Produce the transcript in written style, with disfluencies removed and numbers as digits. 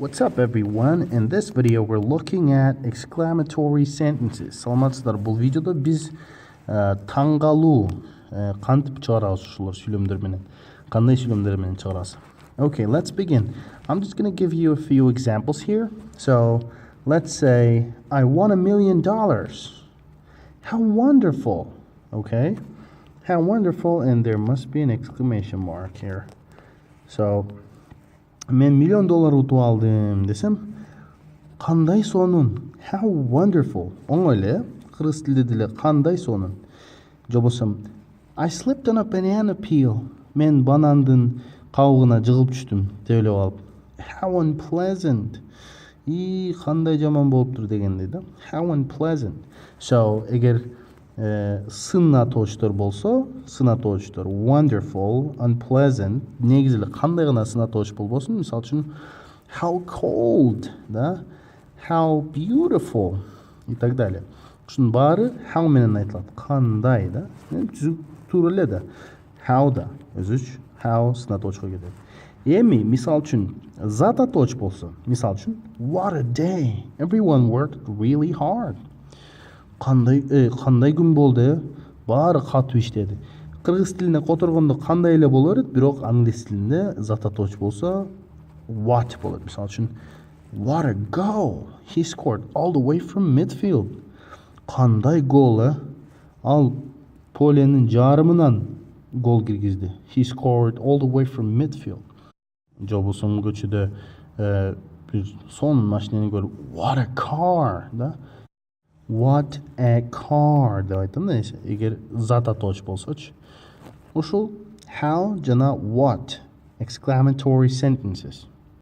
What's up everyone? In this video we're looking at exclamatory sentences. Саламатсыздар, бұл видеода біз таңғалуу кантип чыгарабыз ушулар сүйлөмдөр менен. Кандай сүйлөмдөр менен чыгарабыз? Okay, let's begin. I'm just going to give you a few examples here. So, let's say I won $1 million. How wonderful. Okay? How wonderful, and there must be an exclamation mark here. So, мен $1 million утуп алдым десем, кандай сонун. How wonderful. Оңой эле, кыргыз тилде деле кандай сонун. Же болсо I slipped on a banana peel. Мен банандын кабыгына жыгылып түштүм деп элеп алып. How unpleasant. И кандай жаман болуптур дегендей да. How unpleasant. So, эгер сын атоочтор болсо, сын атоочтор wonderful, unpleasant, негизи эле кандай гана сын атооч болбосун, мисалы үчүн how cold, да, how beautiful и так далее. Ушунун баары how менен айтылат. Кандай, да, туура эле да. How да өзүч how сын атоочко кетет. Эми мисалы үчүн зат атооч болсо, мисалы үчүн what a day, everyone worked really hard. Кандай күн болду, баары катуу иштеди. Кыргыз тилине которгондо кандай эле боло берет, бирок англис тилинде зат атооч болсо what болот. Мисалы үчүн what a goal, he scored all the way from midfield. Кандай гол, ал поленин жарымынан гол киргизди. He scored all the way from midfield. Же болсо көчөдө бир сонун машинени көрүп what a car, да. What a car деп айтам да, эгер зат атооч болсочу. Ушул how жана what exclamatory sentences.